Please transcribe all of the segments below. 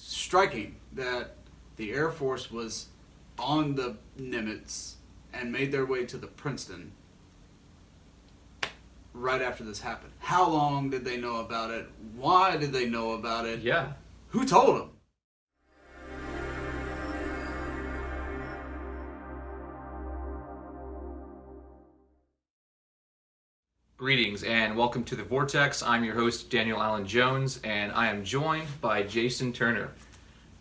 striking that the Air Force was on the Nimitz and made their way to the Princeton right after this happened. How long did they know about it? Why did they know about it? Yeah. Who told them? Greetings and welcome to the Vortex. I'm your host, Daniel Allen Jones, and I am joined by Jason Turner.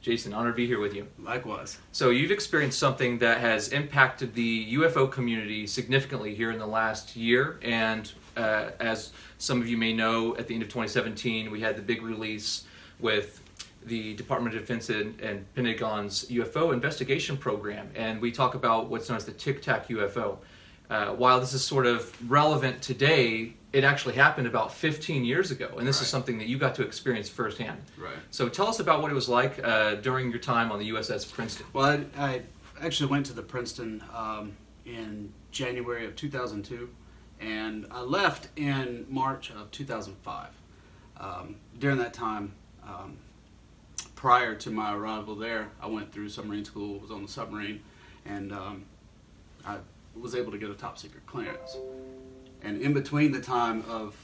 Jason, honored to be here with you. Likewise. So you've experienced something that has impacted the UFO community significantly here in the last year, and as some of you may know, at the end of 2017, we had the big release with the Department of Defense and Pentagon's UFO investigation program, and we talk about what's known as the Tic Tac UFO. While this is sort of relevant today, it actually happened about 15 years ago, and this is something that you got to experience firsthand. Right. So tell us about what it was like during your time on the USS Princeton. Well, I actually went to the Princeton in January of 2002, and I left in March of 2005. During that time, prior to my arrival there, I went through submarine school, was on the submarine, and I was able to get a top secret clearance. And in between the time of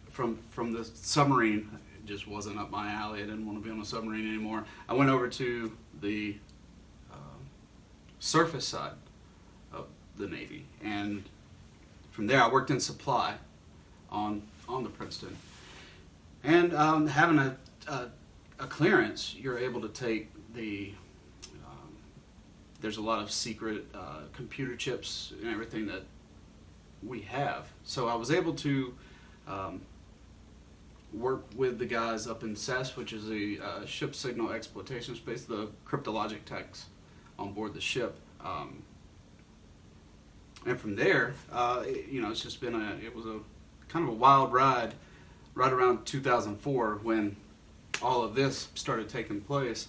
from the submarine, it just wasn't up my alley. I didn't want to be on a submarine anymore. I went over to the surface side of the Navy, and from there I worked in supply on the Princeton. And having a clearance, you're able to take the there's a lot of secret computer chips and everything that we have. So I was able to work with the guys up in CES, which is the ship signal exploitation space, the cryptologic techs on board the ship. And from there, it's just been it was a kind of a wild ride right around 2004 when all of this started taking place.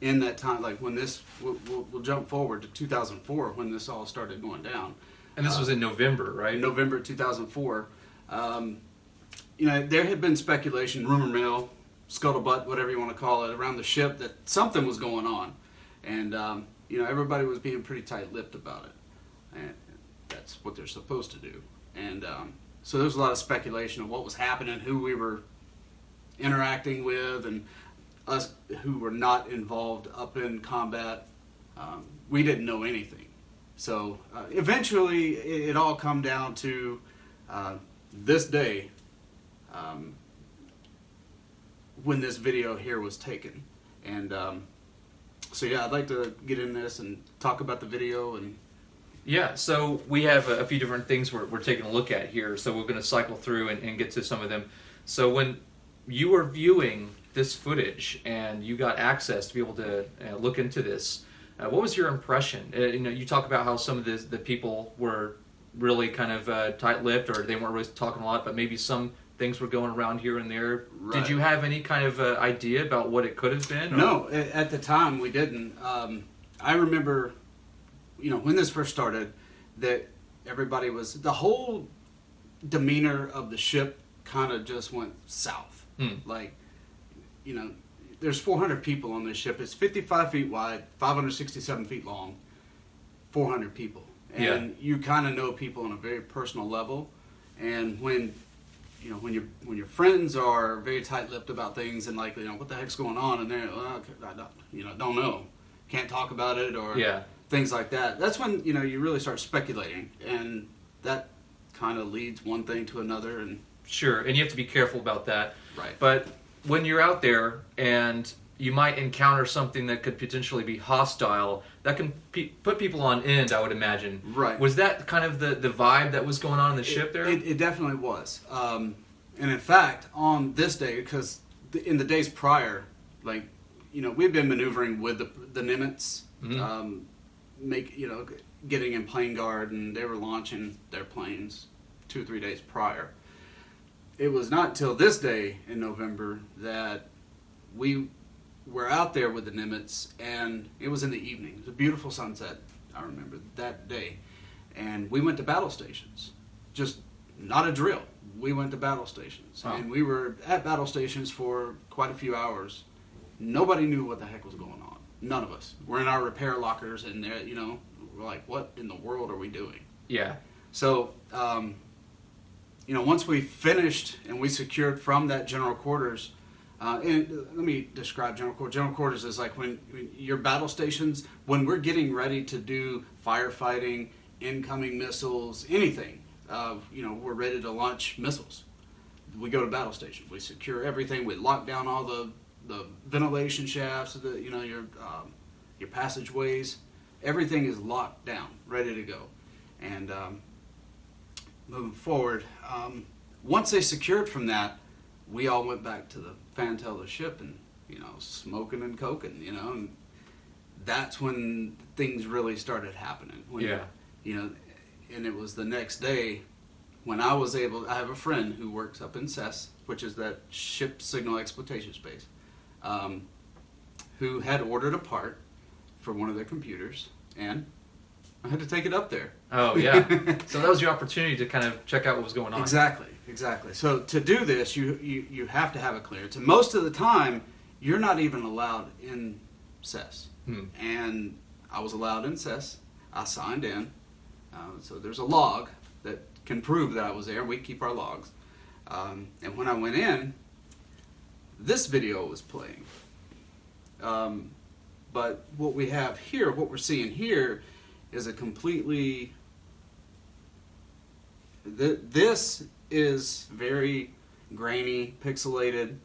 In that time, like when this, we'll jump forward to 2004 when this all started going down. And this was in November, right? November 2004. There had been speculation, rumor mill, scuttlebutt, whatever you want to call it, around the ship that something was going on. And, everybody was being pretty tight-lipped about it. And that's what they're supposed to do. And so there was a lot of speculation of what was happening, who we were interacting with, and us who were not involved up in combat, we didn't know anything. So eventually it all come down to this day when this video here was taken. And so yeah, I'd like to get in this and talk about the video. And yeah, so we have a few different things we're taking a look at here, so we're going to cycle through and get to some of them. So when you were viewing this footage and you got access to be able to look into this, what was your impression? You talk about how some of the people were really kind of tight-lipped, or they weren't really talking a lot, but maybe some things were going around here and there. Right. Did you have any kind of idea about what it could have been? Or? No, at the time we didn't. I remember, when this first started, that everybody was, the whole demeanor of the ship kind of just went south. Like, there's 400 people on this ship. It's 55 feet wide, 567 feet long, 400 people. And you kind of know people on a very personal level. And when your friends are very tight-lipped about things and like, what the heck's going on? And they're, don't know, can't talk about it, or things like that. That's when, you really start speculating. And that kind of leads one thing to another. And sure, and you have to be careful about that. Right. But when you're out there and you might encounter something that could potentially be hostile, that can put people on end, I would imagine. Right. Was that kind of the vibe that was going on in the ship there? It definitely was. And in fact, on this day, because in the days prior, we've been maneuvering with the Nimitz, getting in plane guard, and they were launching their planes 2 or 3 days prior. It was not till this day in November that we were out there with the Nimitz, and it was in the evening. It was a beautiful sunset, I remember that day. And we went to battle stations. Just not a drill. we went to battle stations, Oh. and we were at battle stations for quite a few hours. Nobody knew what the heck was going on. None of us. We're in our repair lockers, and we're like, what in the world are we doing? Yeah. So, once we finished and we secured from that general quarters, and let me describe general quarters. General quarters is like when your battle stations, when we're getting ready to do firefighting, incoming missiles, anything, we're ready to launch missiles. We go to battle station. We secure everything. We lock down all the ventilation shafts, your passageways. Everything is locked down, ready to go. And moving forward, once they secured from that, we all went back to the fantail of the ship and, smoking and coking, and that's when things really started happening. And it was the next day when I have a friend who works up in CES, which is that ship signal exploitation space, who had ordered a part for one of their computers, and I had to take it up there. Oh, yeah. So that was your opportunity to kind of check out what was going on. Exactly. So to do this, you have to have a clearance. And most of the time, you're not even allowed in CES. And I was allowed in CES. I signed in. So there's a log that can prove that I was there. We keep our logs. And when I went in, this video was playing. But what we have here, what we're seeing here, is a completely... This is very grainy, pixelated,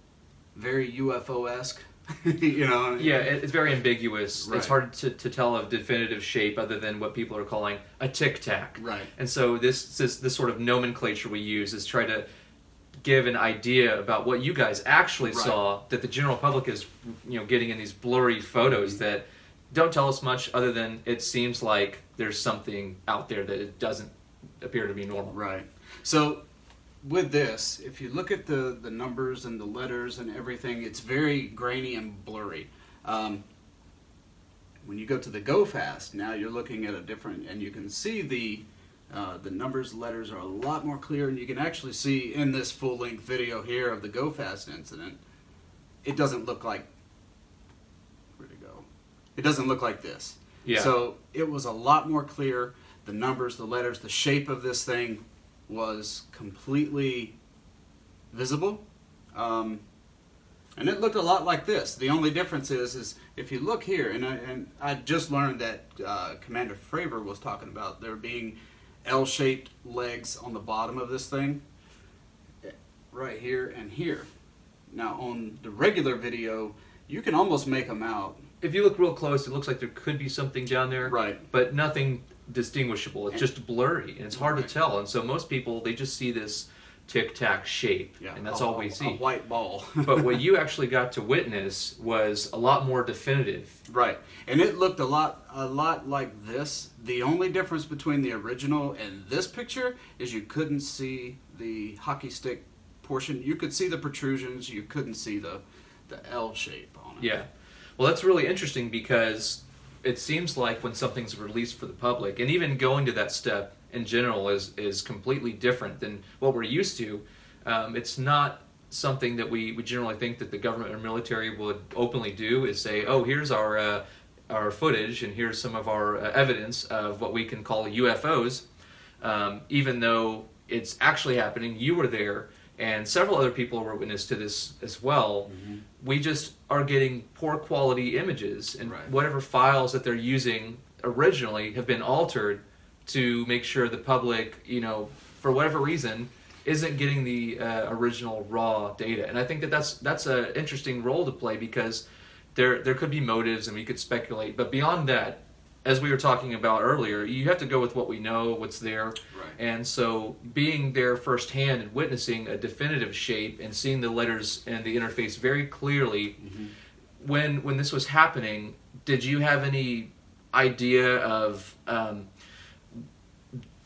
very UFO-esque. Yeah, it's very ambiguous. Right. It's hard to tell a definitive shape other than what people are calling a Tic Tac. Right. And so this sort of nomenclature we use is try to give an idea about what you guys actually Right. saw that the general public is getting in these blurry photos that don't tell us much other than it seems like there's something out there that it doesn't appear to be normal. Right. So with this, if you look at the numbers and the letters and everything, it's very grainy and blurry. When you go to the Go Fast, now you're looking at a different, and you can see the numbers, letters are a lot more clear, and you can actually see in this full-length video here of the Go Fast incident, it doesn't look like, where'd it go? It doesn't look like this. Yeah. So it was a lot more clear. The numbers, the letters, the shape of this thing was completely visible. And it looked a lot like this. The only difference is if you look here, and I just learned that Commander Fravor was talking about there being L-shaped legs on the bottom of this thing, right here and here. Now on the regular video, you can almost make them out. If you look real close, it looks like there could be something down there, Right. but nothing distinguishable. It's just blurry, and it's hard Right. to tell. And so most people, they just see this Tic Tac shape, Yeah, and that's all we A see. white ball. But what you actually got to witness was a lot more definitive. Right, and it looked a lot like this. The only difference between the original and this picture is you couldn't see the hockey stick portion. You could see the protrusions. You couldn't see the L shape on it. Yeah. Well, that's really interesting because it seems like when something's released for the public, and even going to that step in general is completely different than what we're used to. It's not something that we generally think that the government or military would openly do, is say, oh, here's our footage and here's some of our evidence of what we can call UFOs. Even though it's actually happening, you were there, and several other people were witness to this as well. Mm-hmm. We just are getting poor quality images, and Right. whatever files that they're using originally have been altered to make sure the public, for whatever reason, isn't getting the original raw data. And I think that's an interesting role to play because there could be motives and we could speculate. But beyond that, as we were talking about earlier, you have to go with what we know, what's there. Right. And so being there firsthand and witnessing a definitive shape and seeing the letters and the interface very clearly, mm-hmm. when this was happening, did you have any idea of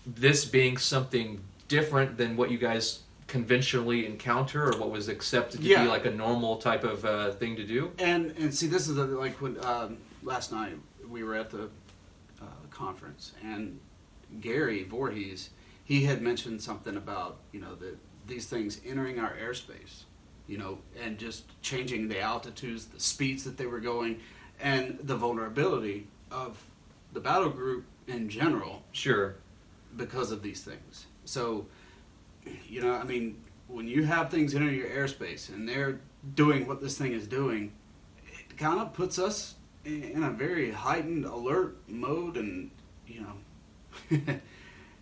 this being something different than what you guys conventionally encounter, or what was accepted to be like a normal type of thing to do? And see, this is like when last night we were at the conference, and Gary Voorhees, he had mentioned something about these things entering our airspace, you know, and just changing the altitudes, the speeds that they were going, and the vulnerability of the battle group in general. Sure. Because of these things. So, you know, I mean, when you have things entering your airspace and they're doing what this thing is doing, it kind of puts us in a very heightened alert mode, and, you know.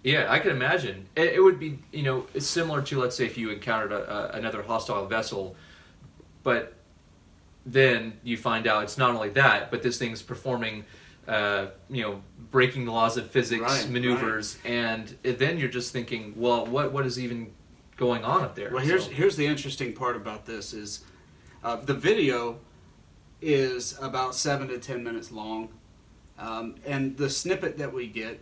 Yeah, I can imagine. It would be, you know, it's similar to, let's say, if you encountered another hostile vessel, but then you find out it's not only that, but this thing's performing, you know, breaking the laws of physics maneuvers, and then you're just thinking, well, what is even going on up there? Well, here's the interesting part about this is the video is about 7 to 10 minutes long, and the snippet that we get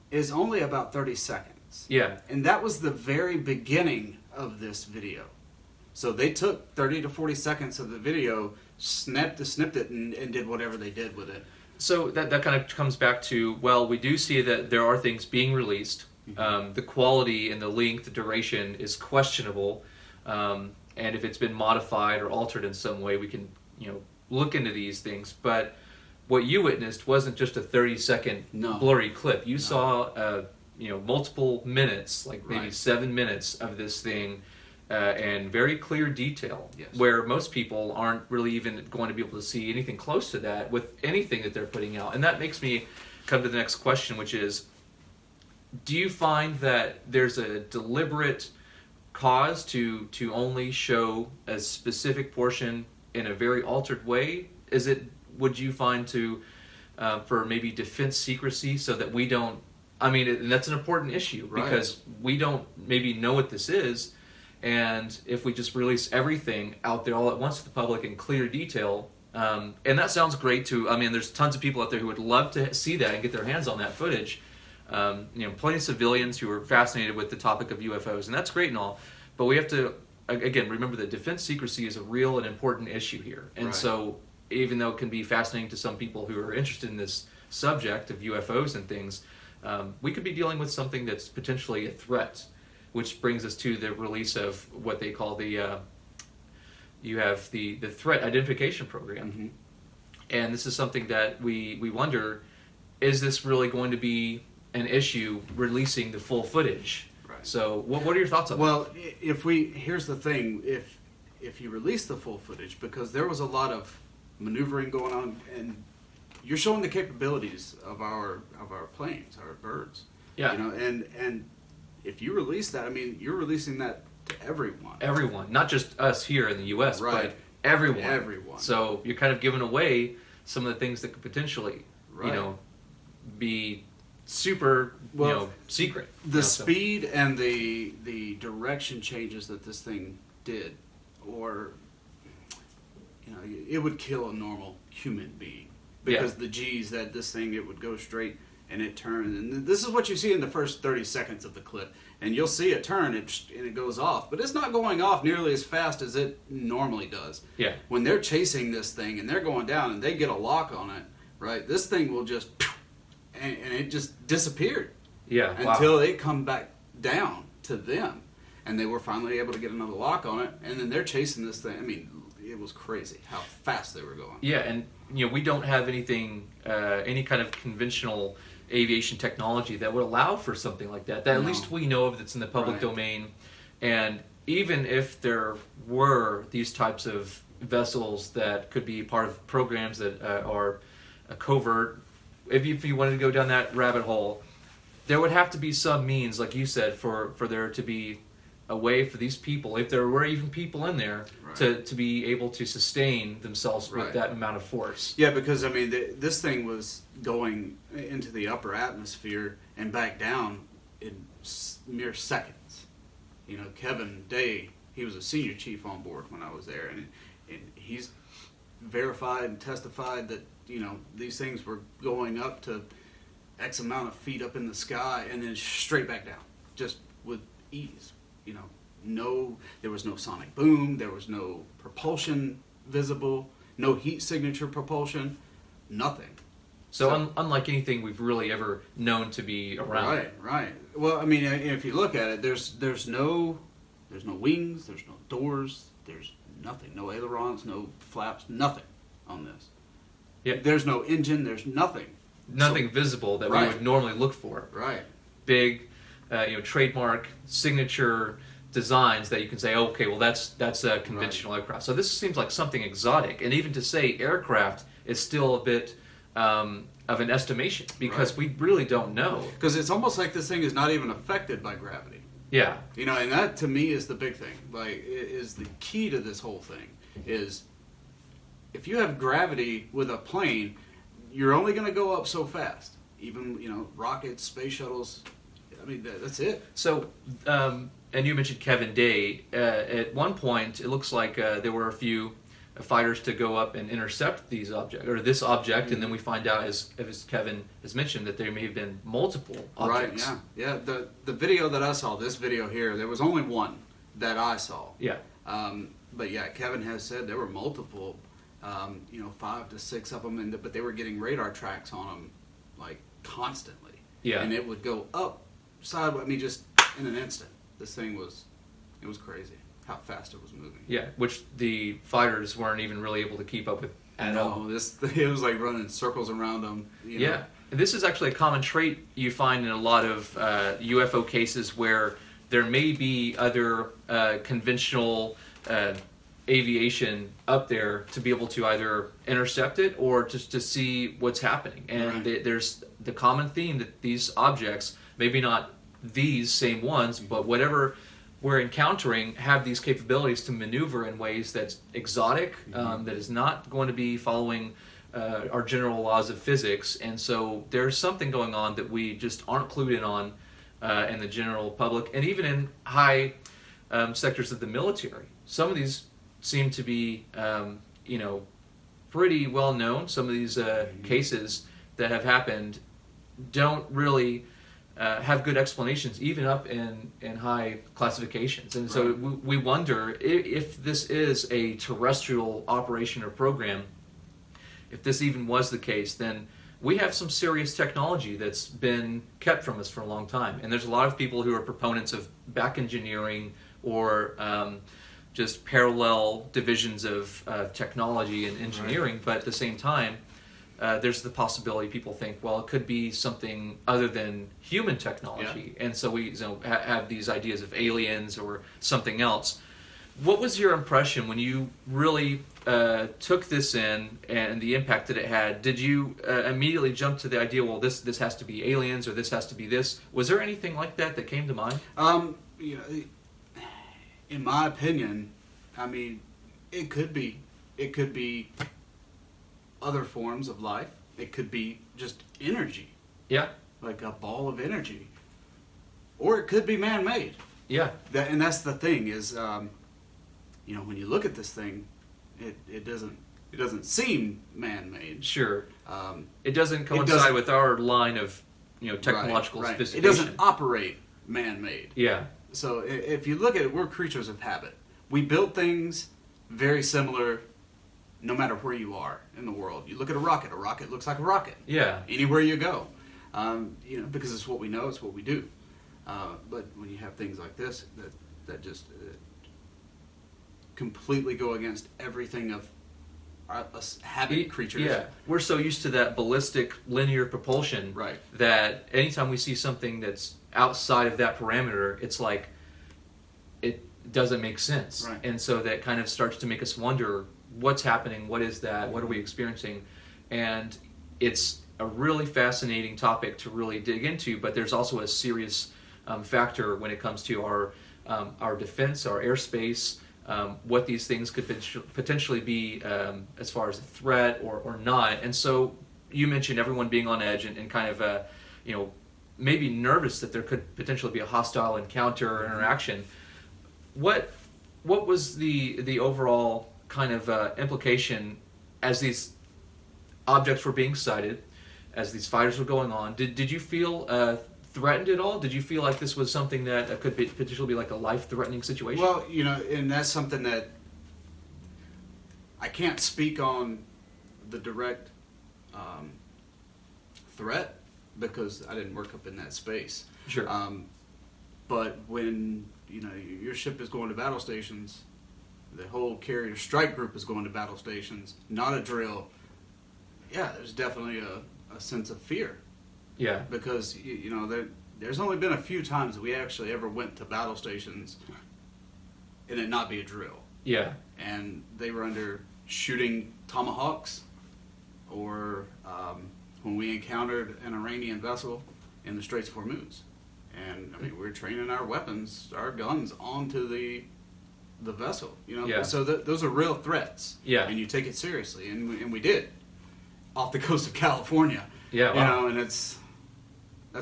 is only about 30 seconds. Yeah. And that was the very beginning of this video. So they took 30 to 40 seconds of the video, snipped it, and did whatever they did with it. So that kind of comes back to, well, we do see that there are things being released. Mm-hmm. The quality and the length, the duration is questionable. And if it's been modified or altered in some way, we can, you know, look into these things. But what you witnessed wasn't just a 30-second blurry clip. You saw, you know, multiple minutes, like maybe 7 minutes of this thing, and very clear detail, where most people aren't really even going to be able to see anything close to that with anything that they're putting out. And that makes me come to the next question, which is, do you find that there's a deliberate cause to only show a specific portion in a very altered way? Would you find for maybe defense secrecy, so that we don't, I mean, and that's an important issue, because we don't maybe know what this is, and if we just release everything out there all at once to the public in clear detail, and that sounds great too. I mean, there's tons of people out there who would love to see that and get their hands on that footage. You know, plenty of civilians who are fascinated with the topic of UFOs, and that's great and all, but we have to, again, remember that defense secrecy is a real and important issue here. And so, even though it can be fascinating to some people who are interested in this subject of UFOs and things, we could be dealing with something that's potentially a threat, which brings us to the release of what they call the threat identification program. Mm-hmm. And this is something that we wonder, is this really going to be an issue, releasing the full footage? So what are your thoughts on that? Well, here's the thing, if you release the full footage, because there was a lot of maneuvering going on, and you're showing the capabilities of our planes, our birds. Yeah. You know, and if you release that, I mean, you're releasing that to everyone. Everyone, not just us here in the U.S., but everyone. Everyone. So you're kind of giving away some of the things that could potentially, you know, be super, you know, secret. The speed and the direction changes that this thing did, or, you know, it would kill a normal human being, because the G's that this thing, it would go straight and it turned, and this is what you see in the first 30 seconds of the clip, and you'll see it turn and it goes off, but it's not going off nearly as fast as it normally does. Yeah. When they're chasing this thing and they're going down and they get a lock on it, right? This thing will just, and it just disappeared. Yeah. Until it come back down to them, and they were finally able to get another lock on it, and then they're chasing this thing. I mean, it was crazy how fast they were going. Yeah, and you know, we don't have anything, any kind of conventional aviation technology that would allow for something like that. At least we know of, that's in the public domain. And even if there were these types of vessels that could be part of programs that are covert, if you wanted to go down that rabbit hole, there would have to be some means, like you said, for there to be a way for these people, if there were even people in there, to be able to sustain themselves with that amount of force. Yeah, because I mean, this thing was going into the upper atmosphere and back down in mere seconds. You know, Kevin Day, he was a senior chief on board when I was there, and he's verified and testified that, you know, these things were going up to X amount of feet up in the sky and then straight back down, just with ease. You know, there was no sonic boom, there was no propulsion visible, no heat signature propulsion, nothing. So unlike anything we've really ever known to be around. Right. Well, I mean, if you look at it, there's no There's no wings, there's no doors, there's nothing. No ailerons, no flaps, nothing on this. Yeah. There's no engine, there's nothing. Nothing visible that we would normally look for. Right. Big, trademark, signature designs that you can say, okay, well that's a conventional aircraft. So this seems like something exotic, and even to say aircraft is still a bit of an estimation because we really don't know. Because it's almost like this thing is not even affected by gravity. Yeah. And that to me is the big thing. Like, is the key to this whole thing is if you have gravity with a plane, you're only going to go up so fast. Even, rockets, space shuttles, I mean, that's it. So, and you mentioned Kevin Day. At one point, it looks like there were a few fighters to go up and intercept this object, and then we find out, as Kevin has mentioned, that there may have been multiple objects. Right, yeah. The video that I saw, this video here, there was only one that I saw. Yeah. But yeah, Kevin has said there were multiple, 5 to 6 of them, but they were getting radar tracks on them, like, constantly. Yeah. And it would go up, sideways, just in an instant. This thing was crazy how fast it was moving. Yeah, which the fighters weren't even really able to keep up with at all. It was like running circles around them. Yeah, and this is actually a common trait you find in a lot of UFO cases where there may be other conventional aviation up there to be able to either intercept it or just to see what's happening. And there's the common theme that these objects, maybe not these same ones, but whatever we're encountering have these capabilities to maneuver in ways that's exotic, that is not going to be following our general laws of physics. And so there's something going on that we just aren't clued in on in the general public, and even in high sectors of the military. Some of these seem to be, pretty well known. Some of these cases that have happened don't really have good explanations, even up in high classifications. And so we wonder if this is a terrestrial operation or program. If this even was the case, then we have some serious technology that's been kept from us for a long time. And there's a lot of people who are proponents of back engineering or just parallel divisions of technology and engineering, but at the same time, there's the possibility people think, well, it could be something other than human technology, and so we have these ideas of aliens or something else. What was your impression when you really took this in and the impact that it had? Did you immediately jump to the idea, well, this has to be aliens or this has to be this? Was there anything like that came to mind? In my opinion, it could be other forms of life. It could be just energy. Yeah. Like a ball of energy. Or it could be man-made. Yeah. And that's the thing is, when you look at this thing, it doesn't seem man-made. Sure. It doesn't coincide with our line of technological sophistication. It doesn't operate man-made. Yeah. So if you look at it, we're creatures of habit. We build things very similar no matter where you are in the world. You look at a rocket looks like a rocket. Yeah. Anywhere you go. Because it's what we know, it's what we do. But when you have things like this, that just completely go against everything of us habit creatures. Yeah. We're so used to that ballistic linear propulsion that anytime we see something that's outside of that parameter, it's like it doesn't make sense. Right. And so that kind of starts to make us wonder, what's happening? What is that? What are we experiencing? And it's a really fascinating topic to really dig into, but there's also a serious factor when it comes to our defense, our airspace, what these things could potentially be as far as a threat or not. And so you mentioned everyone being on edge and kind of, maybe nervous that there could potentially be a hostile encounter or interaction. What was the overall kind of implication as these objects were being sighted, as these fighters were going on? Did you feel threatened at all? Did you feel like this was something that could potentially be like a life-threatening situation? Well, and that's something that I can't speak on the direct threat because I didn't work up in that space. Sure. But when your ship is going to battle stations. The whole carrier strike group is going to battle stations, not a drill. Yeah, there's definitely a sense of fear. Yeah. Because, there's only been a few times that we actually ever went to battle stations and it not be a drill. Yeah. And they were under shooting tomahawks, or when we encountered an Iranian vessel in the Straits of Hormuz. And, we're training our weapons, our guns, onto the vessel. Yeah. So those are real threats. Yeah. And you take it seriously. And we did. Off the coast of California. Yeah, wow. And that's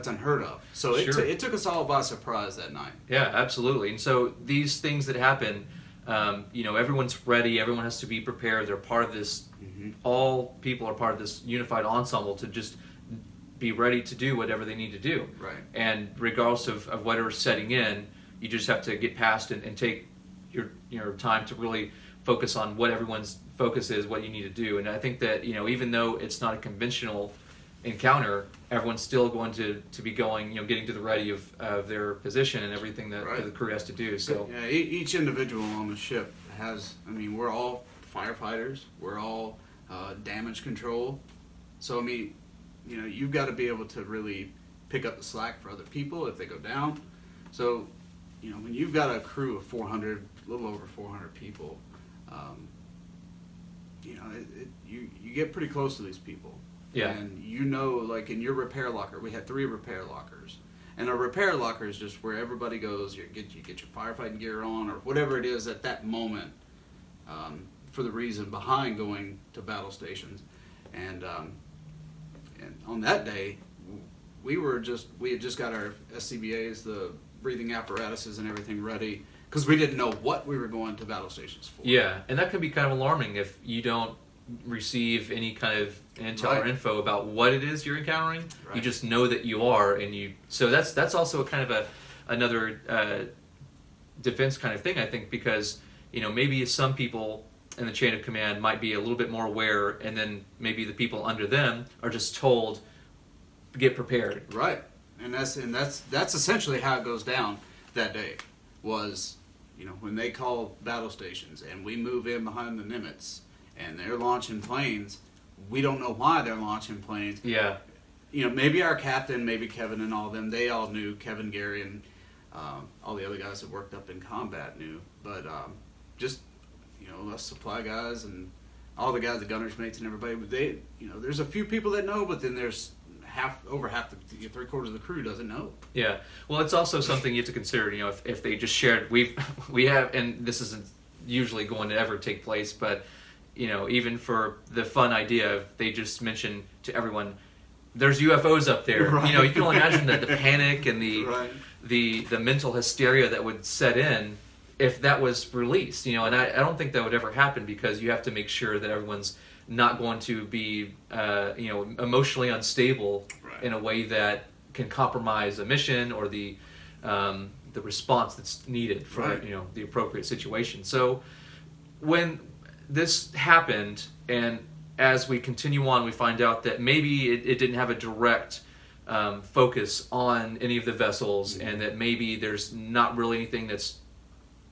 unheard of. So Sure. it took us all by surprise that night. Yeah, absolutely. And so these things that happen, everyone's ready. Everyone has to be prepared. They're part of this. Mm-hmm. All people are part of this unified ensemble to just be ready to do whatever they need to do. Right. And regardless of whatever's setting in, you just have to get past and take your time to really focus on what everyone's focus is, what you need to do. And I think that, even though it's not a conventional encounter, everyone's still going to be going, getting to the ready of their position and everything that Right. the crew has to do. So Yeah, each individual on the ship has, we're all firefighters, we're all damage control. So, you've got to be able to really pick up the slack for other people if they go down. So, when you've got a crew of 400, a little over 400 people, you get pretty close to these people. Yeah. And like in your repair locker, we had 3 repair lockers. And a repair locker is just where everybody goes, you get your firefighting gear on, or whatever it is at that moment, for the reason behind going to battle stations. And on that day, we had just got our SCBAs, the breathing apparatuses and everything ready, because we didn't know what we were going to battle stations for. yeah, and that can be kind of alarming if you don't receive any kind of intel or Right. info about what it is you're encountering. Right. You just know that you are, so that's also a kind of another defense kind of thing, I think, because maybe some people in the chain of command might be a little bit more aware, and then maybe the people under them are just told, get prepared. Right, and that's essentially how it goes down that day. Was when they call battle stations and we move in behind the Nimitz and they're launching planes, we don't know why they're launching planes. Yeah. Maybe our captain, maybe Kevin and all them, they all knew. Kevin, Gary, and all the other guys that worked up in combat knew. But just us supply guys and all the guys, the gunners mates and everybody, they there's a few people that know, but then there's over half the 3/4 of the crew doesn't know. Yeah. Well, it's also something you have to consider. If they just shared, we have, and this isn't usually going to ever take place, but even for the fun idea of they just mention to everyone, there's UFOs up there. Right. You can only imagine that the panic and Right. the mental hysteria that would set in if that was released. And I don't think that would ever happen, because you have to make sure that everyone's not going to be emotionally unstable Right. in a way that can compromise a mission or the response that's needed for Right. the appropriate situation. So when this happened, and as we continue on, we find out that maybe it didn't have a direct focus on any of the vessels, Mm-hmm. and that maybe there's not really anything that's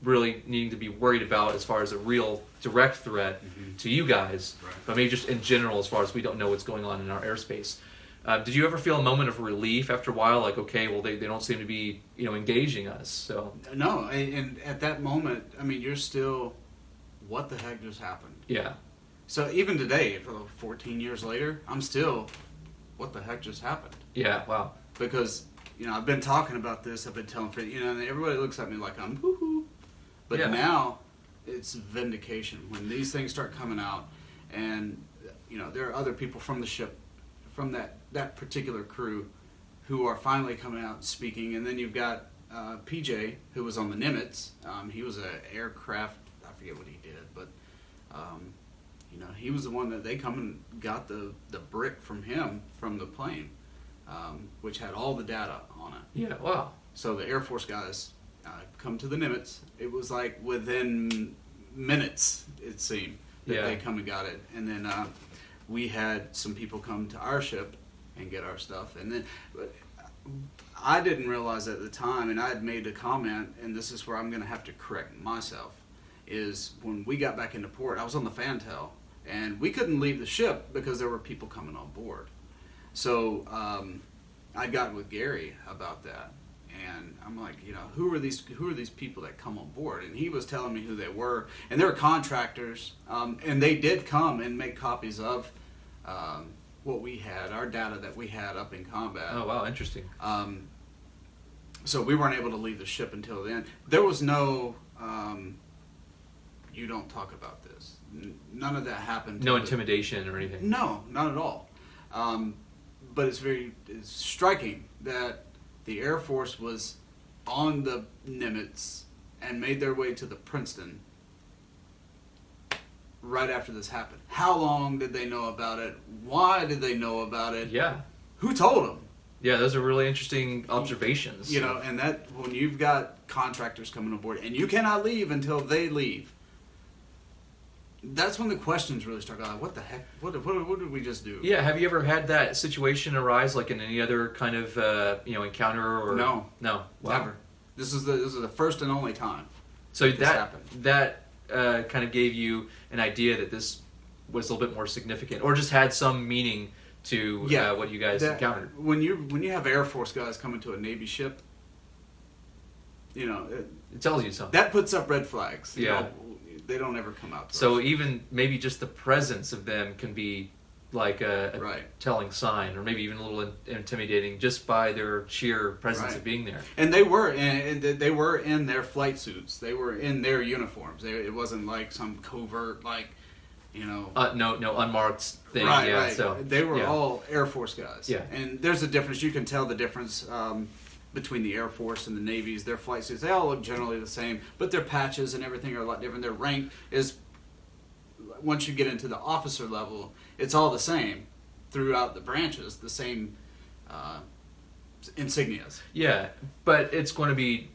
really needing to be worried about as far as a real direct threat to you guys, Right. but maybe just in general, as far as we don't know what's going on in our airspace. Did you ever feel a moment of relief after a while, like, okay, well, they don't seem to be engaging us? So No, and at that moment, you're still, what the heck just happened? yeah, So even today, 14 years later, I'm still, what the heck just happened? yeah, wow, Because I've been talking about this. I've been telling friends. And everybody looks at me like I'm hoo-hoo. But Yeah. now it's vindication when these things start coming out, and there are other people from the ship, from that particular crew, who are finally coming out and speaking. And then you've got PJ, who was on the Nimitz. He was an aircraft. I forget what he did, but he was the one that they come and got the brick from him from the plane, which had all the data on it. yeah, wow, So the Air Force guys come to the Nimitz. It was like within minutes, it seemed, that Yeah. they come and got it. And then we had some people come to our ship and get our stuff. And then I didn't realize at the time, and I had made a comment, and this is where I'm going to have to correct myself, is when we got back into port, I was on the fantail, and we couldn't leave the ship because there were people coming on board. So I got with Gary about that, and I'm like, who are these people that come on board? And he was telling me who they were, and they were contractors, and they did come and make copies of what we had, our data that we had up in combat. Oh wow, interesting. So we weren't able to leave the ship until then. There was no, you don't talk about this. None of that happened. No intimidation or anything. No, not at all. But it's striking that the Air Force was on the Nimitz and made their way to the Princeton right after this happened. How long did they know about it? Why did they know about it? Yeah. Who told them? Yeah, those are really interesting observations. And that when you've got contractors coming on board and you cannot leave until they leave, that's when the questions really start going, what the heck? What did we just do? Yeah, have you ever had that situation arise like in any other kind of encounter or No. Wow. Never. This is the first and only time. So this happened. that kind of gave you an idea that this was a little bit more significant or just had some meaning to what you guys encountered. When you have Air Force guys coming to a Navy ship, It tells you something. that puts up red flags. Yeah. They don't ever come out to So us. even maybe just the presence of them can be like a Right. telling sign, or maybe even a little intimidating just by their sheer presence Right. of being there. And they were in their flight suits. They were in their uniforms. It wasn't like some covert No unmarked thing. Right, yeah, right. So They were all Air Force guys. Yeah. And there's a difference. You can tell the difference between the Air Force and the Navy's. Their flight suits, they all look generally the same, but their patches and everything are a lot different. Their rank is, once you get into the officer level, it's all the same throughout the branches, the same insignias. Yeah, but it's going to be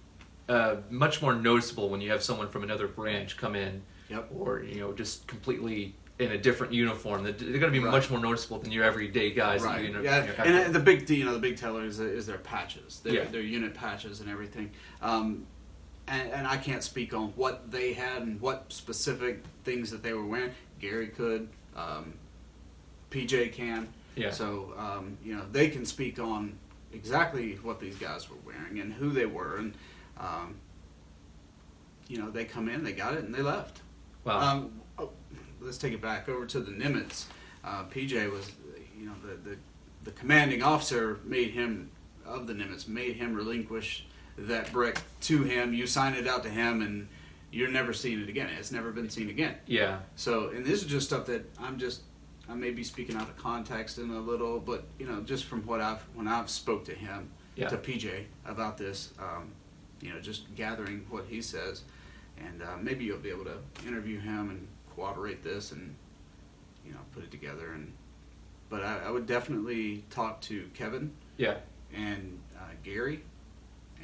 much more noticeable when you have someone from another branch come in, Yep. or just completely in a different uniform. They're going to be Right. much more noticeable than your everyday guys. That Right. you Yeah. you're And the big teller is their patches, Yeah. their unit patches and everything. And I can't speak on what they had and what specific things that they were wearing. Gary could, PJ can. Yeah. So they can speak on exactly what these guys were wearing and who they were, and they come in, they got it, and they left. Wow. Let's take it back over to the Nimitz. PJ was, the commanding officer of the Nimitz made him relinquish that brick to him. You sign it out to him, and you're never seeing it again. It's never been seen again. Yeah. So, and this is just stuff that I may be speaking out of context in a little, but just from when I've spoke to him, Yeah. to PJ about this, just gathering what he says, and maybe you'll be able to interview him and corroborate this and put it together. But I would definitely talk to Kevin Yeah. and Gary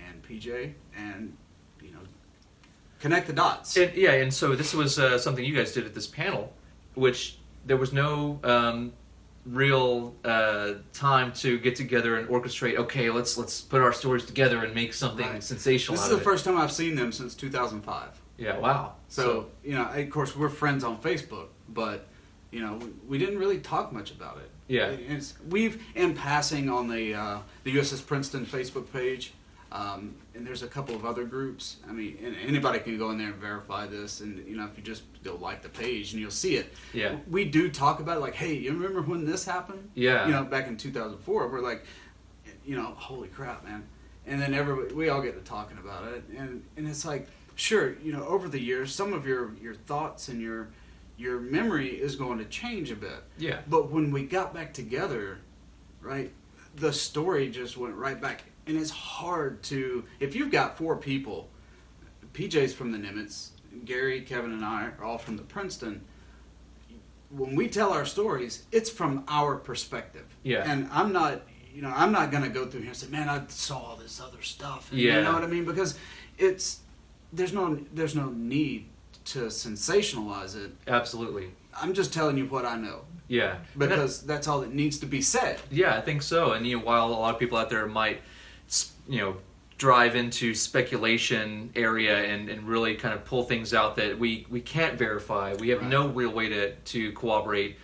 and PJ and connect the dots. And so this was something you guys did at this panel, which there was no real time to get together and orchestrate. Okay, let's put our stories together and make something Right. sensational. This out is the of it. first time I've seen them since 2005. Yeah. Wow. So of course, we're friends on Facebook, but we didn't really talk much about it. Yeah. We've in passing on the USS Princeton Facebook page, and there's a couple of other groups. I mean, and anybody can go in there and verify this, and if you just go like the page and you'll see it. Yeah. We do talk about it, like, hey, you remember when this happened? Yeah. Back in 2004, we're like, holy crap, man. And then we all get to talking about it, and it's like, sure, over the years, some of your thoughts and your memory is going to change a bit. Yeah. But when we got back together, right, the story just went right back. And it's hard to, if you've got 4 people, PJ's from the Nimitz, Gary, Kevin, and I are all from the Princeton. When we tell our stories, it's from our perspective. Yeah. And I'm not going to go through here and say, man, I saw all this other stuff. And Yeah. You know what I mean? Because there's no need to sensationalize it. Absolutely. I'm just telling you what I know. Yeah. Because that's all that needs to be said. Yeah, I think so. And while a lot of people out there might drive into speculation area and really kind of pull things out that we can't verify. We have no real way to corroborate.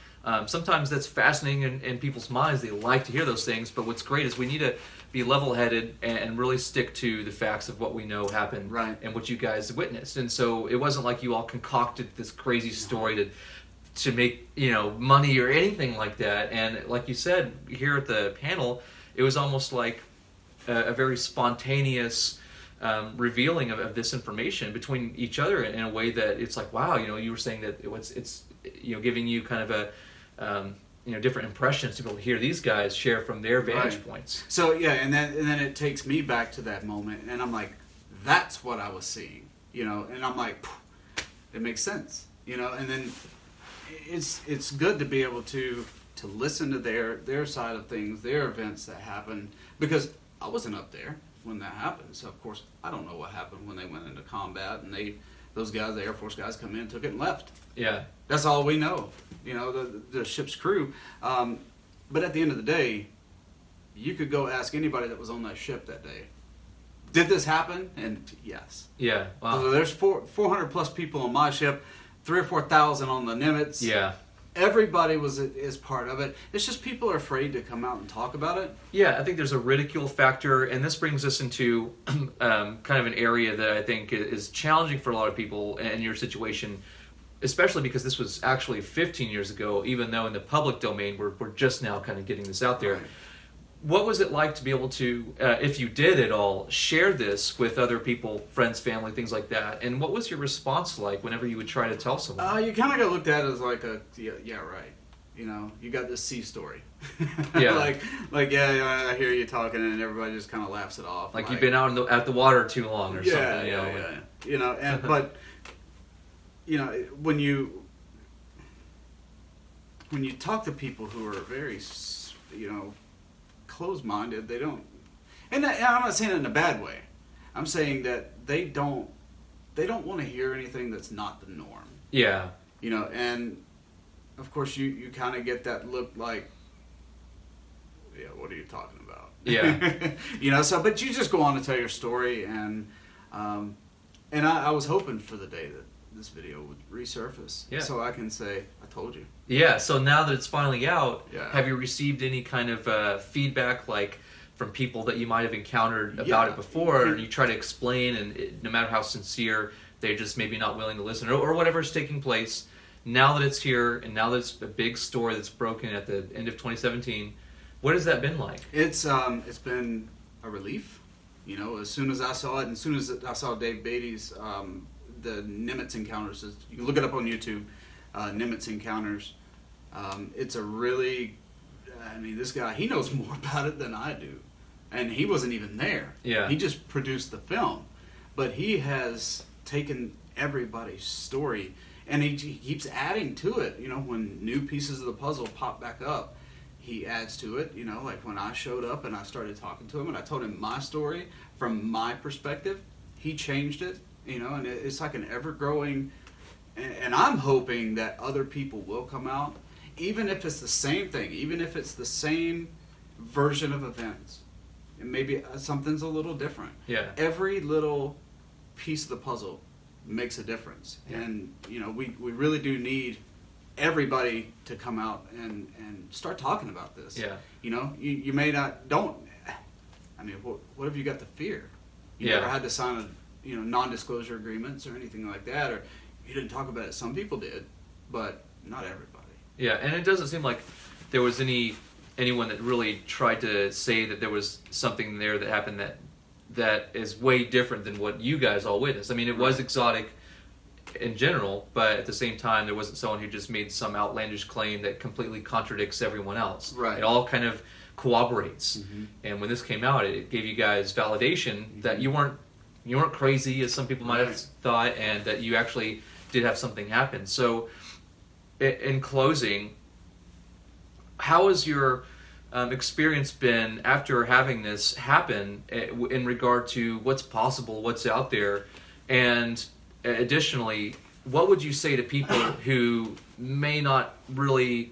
Sometimes that's fascinating in people's minds. They like to hear those things, but what's great is we need to be level-headed and really stick to the facts of what we know happened and what you guys witnessed. And so it wasn't like you all concocted this crazy story to make money or anything like that. And like you said here at the panel, it was almost like a very spontaneous revealing of this information between each other in a way that it's like, wow, you were saying that it's giving you kind of a different impressions to be able to hear these guys share from their vantage points. So and then it takes me back to that moment, and I'm like, that's what I was seeing, and I'm like, it makes sense, and then it's good to be able to listen to their side of things, their events that happened, because I wasn't up there when that happened, so of course I don't know what happened when they went into combat and those guys, the Air Force guys, come in, took it and left. Yeah, that's all we know. The ship's crew. But at the end of the day, you could go ask anybody that was on that ship that day. Did this happen? And yes. Yeah. Wow. So there's 400 plus people on my ship, 3,000 or 4,000 on the Nimitz. Yeah. Everybody is part of it. It's just people are afraid to come out and talk about it. Yeah, I think there's a ridicule factor, and this brings us into kind of an area that I think is challenging for a lot of people in your situation, especially because this was actually 15 years ago, even though in the public domain we're just now kind of getting this out there. Right. What was it like to be able to, if you did at all, share this with other people, friends, family, things like that? And what was your response like whenever you would try to tell someone? You kind of got looked at as like yeah, right. You got this sea story. Yeah. yeah, I hear you talking, and everybody just kind of laughs it off. Like you've been out at the water too long or something. Yeah. But when you talk to people who are very, closed-minded, they don't, and I'm not saying it in a bad way. I'm saying that they don't want to hear anything that's not the norm. Yeah. And of course you kind of get that look like, yeah, what are you talking about? Yeah. So but you just go on to tell your story, and I was hoping for the day that this video would resurface, so I can say I told you. Yeah. So now that it's finally out, have you received any kind of feedback, like from people that you might have encountered about it before, and you try to explain, and no matter how sincere, they're just maybe not willing to listen, or whatever's taking place? Now that it's here, and now that it's a big story that's broken at the end of 2017, what has that been like? It's been a relief. As soon as I saw it, and as soon as I saw Dave Beatty's the Nimitz encounters, you can look it up on YouTube, Nimitz encounters. It's a really, this guy, he knows more about it than I do, and he wasn't even there. Yeah. He just produced the film, but he has taken everybody's story, and he keeps adding to it. When new pieces of the puzzle pop back up, he adds to it. Like when I showed up and I started talking to him and I told him my story from my perspective, he changed it. And it's like an ever-growing, and I'm hoping that other people will come out, even if it's the same thing, even if it's the same version of events, and maybe something's a little different. Yeah. Every little piece of the puzzle makes a difference, and we really do need everybody to come out and start talking about this. Yeah. You may not, what have you got to fear? You never had to sign a non-disclosure agreements or anything like that, or you didn't talk about it. Some people did, but not everybody. Yeah, and it doesn't seem like there was anyone that really tried to say that there was something there that happened that is way different than what you guys all witnessed. It was exotic in general, but at the same time, there wasn't someone who just made some outlandish claim that completely contradicts everyone else. Right. It all kind of corroborates. Mm-hmm. And when this came out, it gave you guys validation that you weren't crazy, as some people might have thought, and that you actually did have something happen. So, in closing, how has your experience been after having this happen in regard to what's possible, what's out there, and additionally, what would you say to people who may not really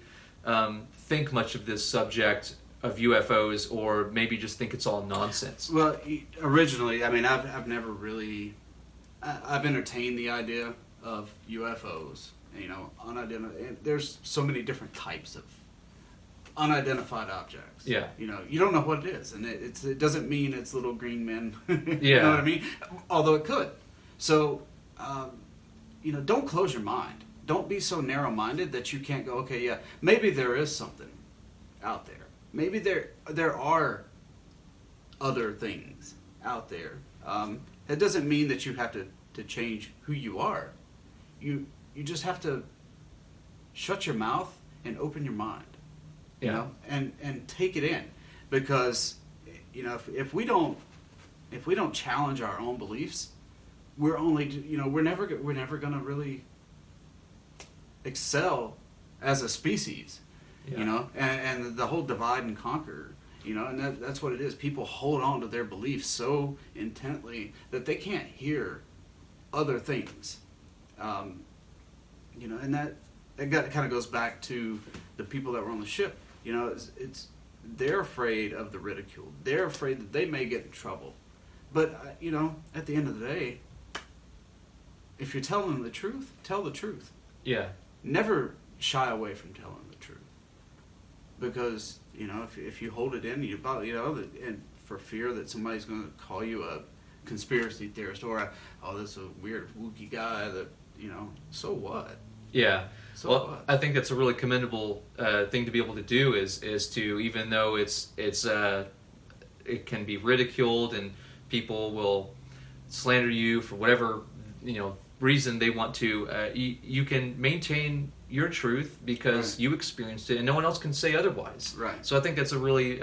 think much of this subject of UFOs, or maybe just think it's all nonsense? Well, originally, I mean, I've never really, I've entertained the idea of UFOs. You know, unidentified. There's so many different types of unidentified objects. Yeah. You know, you don't know what it is, and it doesn't mean it's little green men. Yeah. You know what I mean? Although it could. So, you know, don't close your mind. Don't be so narrow-minded that you can't go, okay, yeah, maybe there is something out there. Maybe there are other things out there. That doesn't mean that you have to change who you are. You just have to shut your mouth and open your mind. You Yeah. know, and take it in, because you know, if we don't challenge our own beliefs, we're never going to really excel as a species. Yeah. You know, and the whole divide and conquer, you know, and that's what it is. People hold on to their beliefs so intently that they can't hear other things. You know, and that kind of goes back to the people that were on the ship. You know, they're afraid of the ridicule. They're afraid that they may get in trouble. But you know, at the end of the day, if you're telling them the truth, tell the truth. Yeah. Never shy away from telling the truth, because you know, if you hold it in, you know, and for fear that somebody's going to call you a conspiracy theorist or this is a weird wookie guy, that, you know, so what? Yeah. So well, what? I think that's a really commendable thing to be able to do, is to, even though it can be ridiculed and people will slander you for whatever, you know, reason they want to, you can maintain your truth because Right. you experienced it and no one else can say otherwise. Right. So I think that's a really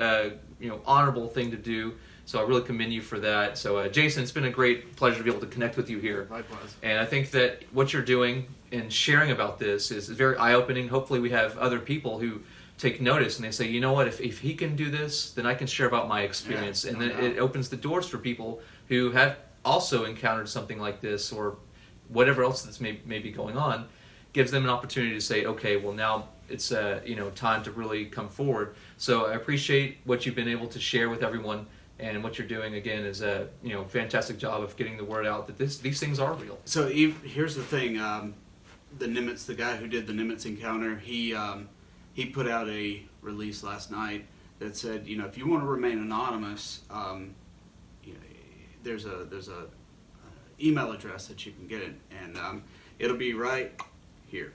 honorable thing to do. So I really commend you for that. So Jason, it's been a great pleasure to be able to connect with you here. Likewise. And I think that what you're doing and sharing about this is very eye-opening. Hopefully we have other people who take notice and they say, you know what, if he can do this, then I can share about my experience. Yeah, and no then doubt. it opens the doors for people who have also encountered something like this or whatever else that's may be going on. Gives them an opportunity to say, okay, well now it's time to really come forward. So I appreciate what you've been able to share with everyone. And what you're doing, again, is a fantastic job of getting the word out that these things are real. So here's the thing: the Nimitz, the guy who did the Nimitz encounter, he put out a release last night that said, you know, if you want to remain anonymous, there's a email address that you can get it, and it'll be right here.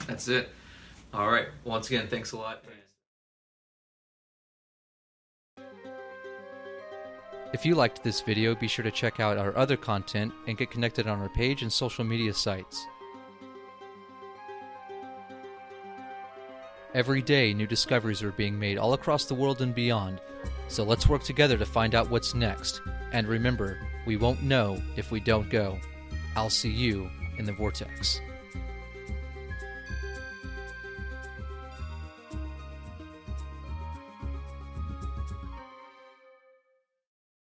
That's it. All right. Once again, thanks a lot. If you liked this video, be sure to check out our other content and get connected on our page and social media sites. Every day, new discoveries are being made all across the world and beyond, so let's work together to find out what's next. And remember, we won't know if we don't go. I'll see you in the Vortex.